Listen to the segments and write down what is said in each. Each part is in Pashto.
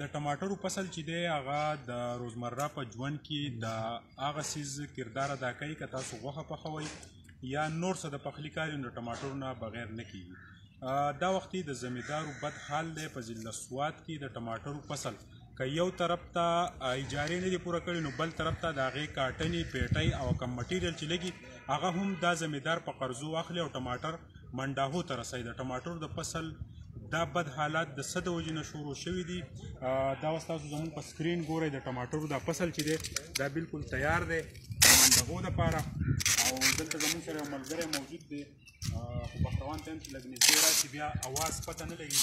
د ټماټرو فصل چې دی هغه د روزمره په ژوند کې د هغه څیز کردار ادا کوي که تاسو غوښه پخوئ یا نور څه د پخلي کار نو ټماټرو نه بغیر نه کیږي. دا وختي د زمیندارو بد حال دی په ضلع سوات کې د ټماټرو فصل که یو طرف ته اجارې نه دي پوره کړي نو بل طرف ته د هغې کاټنې پیټۍ او کم مټیریل چې لګي هغه هم دا زمیندار په قرضو واخلي او ټماټر منډاهو ته رسوي. د ټماټرو د فصل دا بد حالات د څه د وجې نه شروع شوي دي. دا اوس تاسو زموږ په سکرین ګورئ د ټماټرو دا فصل چې دی دا بالکل تیار دی د منډغو دپاره او دلته زموږ سره یو ملګری موجود دی خو بختوان ته هم چې لږ نږدې راشي بیا اواز پته نه لګي.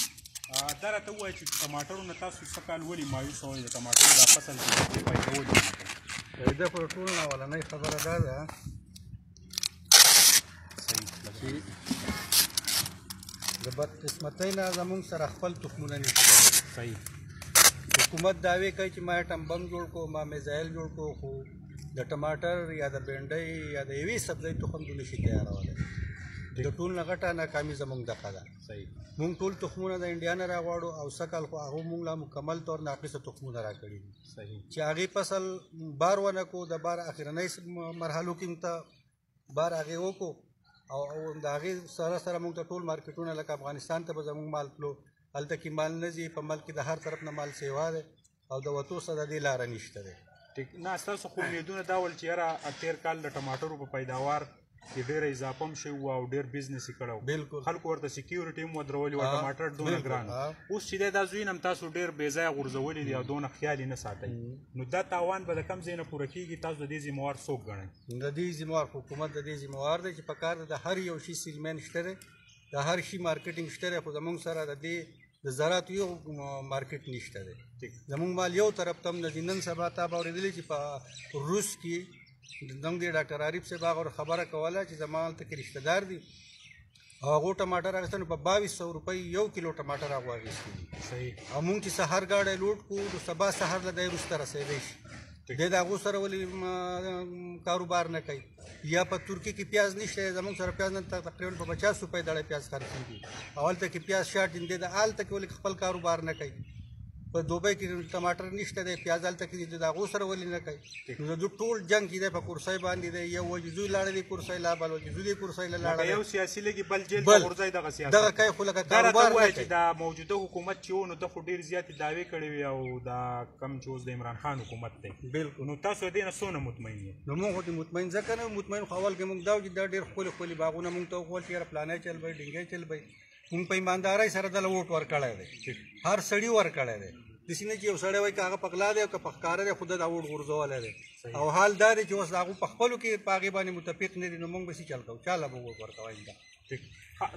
دا راته ووایه چې ټماټرو نه تاسو څه کال ولې مایوسه وئ د ټماټرو دا فصل چې پیداول دي؟ د پر ټول نه اولنۍ خبره دا ده د بدقسمتۍ نه زموږ سره خپل تخمونه نشته. صحیح. حکومت دعوې کوي چې ما ټمبم جوړ کړو ما میزایل جوړ کړو خو د ټماټر یا د بینډۍ یا د یوې سبزۍ تخم دوی نشي تیارولی. د ټول نه غټه ناکامي زموږ دغه ده. صحیح. موږ ټول تخمونه د انډیا نه راغواړو او سږ کال خو هغو موږ لا مکمل طور ناقصه تخمونه راکړي دي. صحیح. چې هغې فصل بار ونه کړو د بار اخرنۍ مرحلو کې موږ ته بار هغې وکړو او د هغې سره سره موږ ته ټول مارکیټونه لکه افغانستان ته به زموږ مال تلو هلته کې مال نه ځي په ملک کې د هر طرف نه مال سیوا دی او د وتو څه د دې لاره نشته دی. ټیک نه ستاسو خو امیدونه دا ول چې یاره تېر کال د ټماټرو په پیداوار کې ډېره اضافه هم شوي وو او ډېر بزنس یې کړی و. بالکل. خلکو ورته سیکیورټي هم ودرولي وه ټماټر دونه ګران اوس چې دی دا زوین هم تاسو ډېر بې ځایه غورځولي دي او دونه خیال یې نه ساتئ نو دا تاوان به د کم ځای نه پوره کېږي تاسو د دې ذمهوار څوک ګڼئ؟ د دې ذمهوار حکومت د دې ذمهوار دی چې په کار د هر یو شي سیلمین شته دی د هر شي مارکیټینګ شته دی خو زموږ سره د دې د زراعتو یو مارکیټ نشته دی. زموږ مال یو طرف ته هم نه دي. نن سبا تا به اورېدلی چې په روس کې زموږ د ډاکټر عارف صاحب هغه خبره کوله چې زما هلته کې رشته دار دي او هغو ټماټر اخیسته نو په 2200 روپۍ یو کیلو ټماټر هغو اخیستي دي. صحیح. او موږ چې سهار ګاډی لوډ کړو نو سبا سهار له دی وروسته رسېدی شي دی د هغو سره ولې کاروبار نه کوي. یا په ترکي کې پیاز نشته زموږ سره پیاز نن تقریبا په 50 روپۍ دړی پیاز خرڅېږي او هلته کې پیاز شاټ دی د هلته کې ولې خپل کاروبار نه کوي. په دوبۍ کې ټماټر نشته دی پیاز هلته کې د هغو سره ولې نه کوي. نو د ټول جنګ چې دی په کرسۍ باندې دی یو وجې زوی لاړه دی کرسۍ لا بل وجې زوی دی کرسۍ له لاړه یو سیاسي لګي بل جیل ته غورځوي دغه سیاست دغه کوي خو لکه کاروبار نه کوي. چې دا موجوده حکومت چې و نو ده خو ډېر زیاتې دعوې کړې وي او دا کم چې اوس د عمران خان حکومت دی. بالکل. نو تاسو دې نه څونه مطمئن یې؟ نو موږ خو مطمئن ځکه نه مطمئن خو اول کې موږ دا چې دا ډېر ښکلي ښکلي باغونه موږ ته وښول چې یاره پلانی چل بی ډینګی چل بی موږ په ایماندارۍ سره دله ووټ ورکړی دی هر سړي ورکړی دی. داسې نه چې یو سړی وایي که هغه په غلا دی او که په ښکاره دی خو ده دا ووټ غورځولی دی او حال دا دی چې اوس د هغو په خپلو کې په هغې باندې متفق نه دي نو موږ به څه چل کوو چا له به ووټ ورکوی.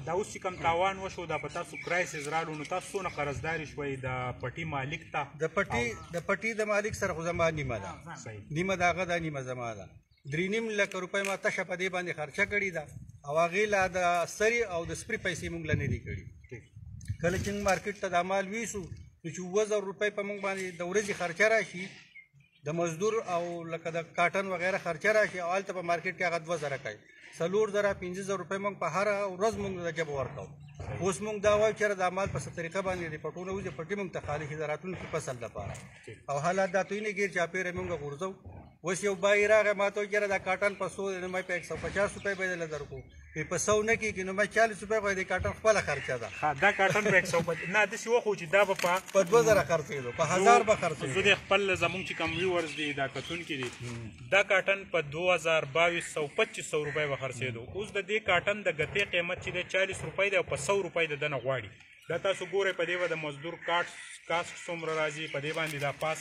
دا اوس چې کوم تاوان وشو دا په تاسو کرایسز راغلو نو تاسو څونه قرضداري شوئ د پټي مالک ته؟ د پټي د مالک سره خو زما نیمه ده. نیمه د هغه ده نیمه زما ده. 3.5 لک روپۍ ما تشه په دې باندې خرچه کړې ده او هغې لا د سري او د سپري پیسې موږ له نه دي کړي. کله چې موږ مارکیټ ته دا مال ویسو نو چې 2000 روپۍ په موږ باندې د ورځې خرچه راشي د مزدور او لکه د کاټن وغیره خرچه راشي او هلته په مارکیټ کې هغه 2000 کوي 4000 5000 روپۍ موږ په هره ورځ موږ د جبه ورکوو. اوس موږ دا وایو چې دا مال په څه طریقه باندې د پټونه وځي پټي موږ ته خالي شي د راتلونکي فصل دپاره او حالات دا توی نه ګیر چاپېره موږ غورځو. اوس یو بای راغی ما ته وایي چې دا کاټن په 100 نو ما په 150 روپۍ به دله درکړو په 100 نه کېږي نو ما 40 روپۍ خو د کاټن خپله خرچه ده. دا کاټن په 150 نه داسې وخو چې دا به په 2000 خرڅېدو په 1000 به خرڅېدو. زه د خپل زموږ چې کوم ویورز دي دا کتونکي دي دا کاټن په 2200 2500 روپۍ به خرڅېدو. اوس د دې کاټن د ګتې قیمت چې دی 40 روپۍ دی او په 100 روپۍ د ده نه غواړي. دا تاسو ګورئ په دې به د مزدور کاسټ څومره راځي په دې باندې دا پاس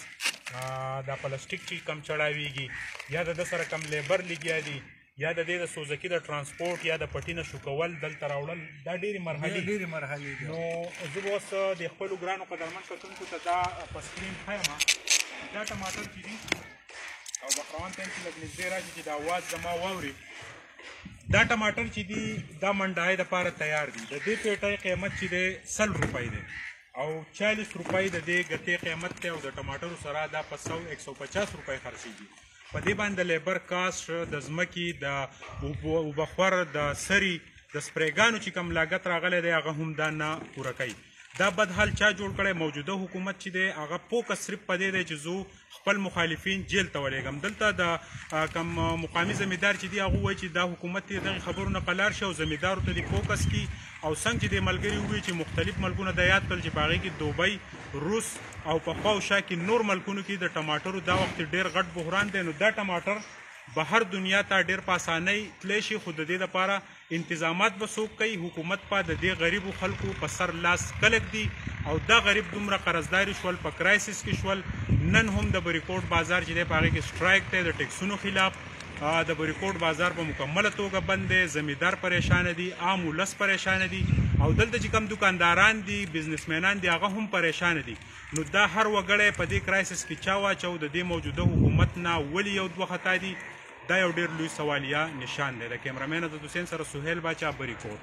دا پلاستیک چې کم چړاویږي یا د ده سره کم لیبر لګیا دي یا د دې د سوزکي د ترانسپورټ یا د پټي نه شو کول دلته راوړل دا ډېرې مرحلې دي. نو زه به اوس د خپلو ګرانو قدرمن کتونکو ته دا په سکرین ښیم دا ټماټر چې دي او بخروان ته چې لږ نږدې راشي چې د اواز زما واوري دا ټماټر چې دي دا منډای دپاره تیار دي. د دې پیټۍ قیمت چې دی 100 روپۍ دی او 40 روپۍ د دې ګتې قیمت دی او د ټماټرو سره دا په 100-150 روپۍ خرڅېږي. په دې باندې د لیبر کاسټ د ځمکې د اوبخور د سري د سپریګانو چې کوم لاګت راغلی دی هغه هم دا نه پوره کوي. دا بدحال چا جوړ کړی؟ موجوده حکومت چې دی هغه فوکس صرف په دې دی چې زه خپل مخالفین جیل ته ولېږم. دلته د کم مقامي زمیندار چې دی هغه وایي چې دا حکومت یې دغې خبرو نه قلار شي او زمیندارو ته دې فوکس کړي. او څنګه چې دې ملګري ووایي چې مختلف ملکونه د یاد کړل چې په هغې کې دوبۍ، روس او په خوا او شا کې نور ملکونو کې د ټماټرو دا وخت ډېر غټ بحران دی. نو دا ټماټر بهر دنیا ته ډېر په اسانۍ تللی شي، خو د دې لپاره انتظامات به څوک کوي؟ حکومت په د دې غریبو خلکو په سر لاس کلک دی او دا غریب دومره قرضداري شول، په کرایسس کې شول. نن هم د بریکوټ بازار چې دی په هغې کې سټرایک دی د ټیکسونو خلاف. د بریکوټ بازار په مکمله توګه بند دی، زمیندار پریشانه دي، عام ولس پریشانه دي او دلته چې کم دکانداران دي، بزنسمینان دي، هغه هم پریشانه دي. نو دا هر وګړی په دې کرایسس کې چا واچو؟ د دې موجوده حکومت نه ولې یو دوه خطا دي؟ دا یو ډېر لوی سوالیه نشان دی. د کیمرامین عزت حسین سره سهیل باچا، بریکوټ.